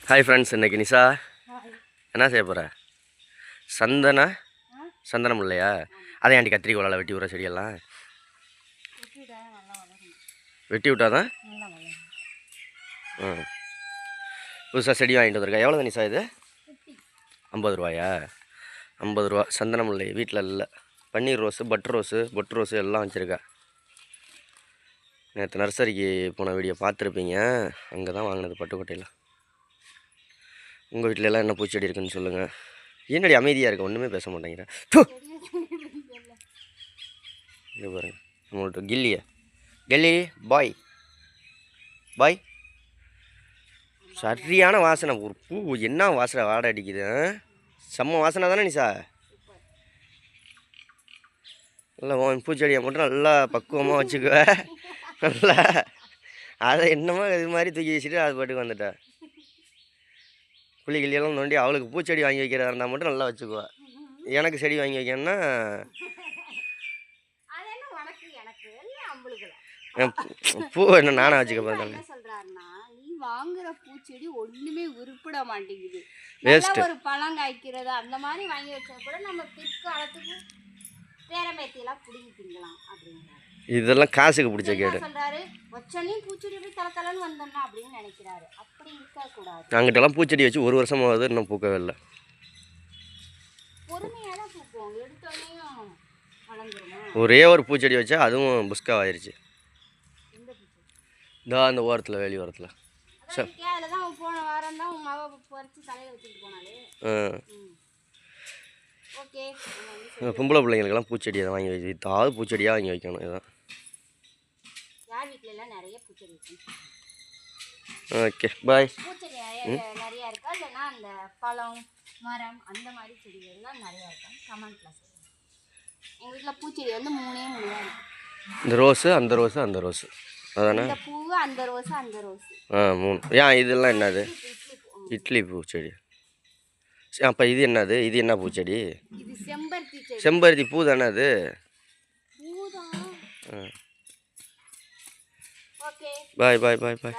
Hi friends, இன்றைக்கி நிஷா என்ன செய்ய போகிற? சந்தனம் இல்லையா? அதை ஆண்டி கத்திரிக்கோளால் வெட்டி விட்ற செடியெல்லாம் வெட்டி விட்டாதான் புதுசாக செடி வாங்கிட்டு வந்திருக்கா. எவ்வளோ நிஷா இது? 50 ரூபாயா? 50 ரூபா. சந்தனம் இல்லை வீட்டில் இல்லை. பன்னீர் ரோஸு, பட்டர் ரோஸு, பொட்டு ரோஸு எல்லாம் வச்சுருக்கா. நேற்று நர்சரிக்கு போன வீடியோ பார்த்துருப்பீங்க. அங்கே தான் வாங்கினது, பட்டுக்கோட்டையில். உங்கள் வீட்டில் எல்லாம் என்ன பூச்செடி இருக்குன்னு சொல்லுங்கள். என்னடி அமைதியாக இருக்க, ஒன்றுமே பேச மாட்டேங்கிற. இங்கே பாருங்க, நம்மள்ட்ட கில்லி பாய் பாய். சரியான வாசனை. ஒரு பூ என்ன வாசனை, வாடை அடிக்குது. செம்ம வாசனை தானே நிஷா? நல்லா பூச்செடியை மட்டும் நல்லா பக்குவமாக வச்சுக்குவ. நல்லா அதை என்னமோ இது மாதிரி தூக்கி வச்சுட்டு அது பாட்டுக்கு வந்துட்டா. கிளியெல்லாம் நோண்டி அவளுக்கு பூச்செடி வாங்கி வைக்கிறதா இருந்தால் மட்டும் நல்லா வச்சுக்குவா. எனக்கு செடி வாங்கி வைக்கணும்னா பூ என்ன நானே வச்சுக்க போகிறேன். வாங்குற பூச்செடி ஒண்ணுமே உருப்பிட மாட்டேங்குது. வேஸ்ட். ஒரு பழம் காய்க்கிறது அந்த மாதிரி வாங்கி வச்சா கூட நம்ம பிற்காலத்துக்கு பேரம்பேத்தியெல்லாம் பிடிங்கி திங்கலாம் அப்படிங்கிறாரு. இதெல்லாம் காசுக்கு பிடிச்ச கேடு சொல்றாரு. வச்சனையும் பூச்செடி எப்படி தலத்தலன்னு வந்தோம்னா அப்படின்னு நினைக்கிறாரு. அப்படி இருக்கக்கூடாது. அங்கிட்டெல்லாம் பூச்செடி வச்சு 1 வருஷமாவது இன்னும் பூக்கவே இல்லை. பொறுமையாக தான் பூக்கும், எடுத்தோடனையும் வளர்ந்துருமா? ஒரே ஒரு பூச்செடி வச்சா அதுவும் புஸ்கா ஆயிடுச்சு. இதோ அந்த ஓரத்தில், வெளி ஓரத்தில். போன வாரம் தான் உன் மாவை பறித்து தலையில் வச்சுட்டு போனாலே. ஓகே, பொம்பளை பிள்ளைங்களுக்கெல்லாம் பூச்செடியை தான் வாங்கி வச்சு, இதாவது பூச்செடியாக வாங்கி வைக்கணும். இதுதான் யார் வீட்டில எல்லாம் நிறைய பூச்செடி இருக்கு. ஓகே, பாய். பூச்செடி நிறைய இருக்கா, இல்லைன்னா அந்த பழம் மரம் அந்த மாதிரி செடிகள் எல்லாம் நிறையா இருக்கும். கமெண்ட்ல சொல்லுங்கள். எங்கள் வீட்டில் பூச்செடி வந்து 3 இருக்கு. இந்த ரோஸு, அந்த ரோஸு, அந்த ரோஸு, அதானே? இந்த பூ, அந்த ரோஸு, அந்த ரோஸு. 3. ஏன் இதெல்லாம் என்னது? இட்லி பூச்செடி. அப்போ இது என்னது? இது என்ன பூச்செடி? இது செம்பருத்தி செடி. செம்பருத்தி பூ தானே அது? பூதான். பாய் பாய் பாய் பாய்.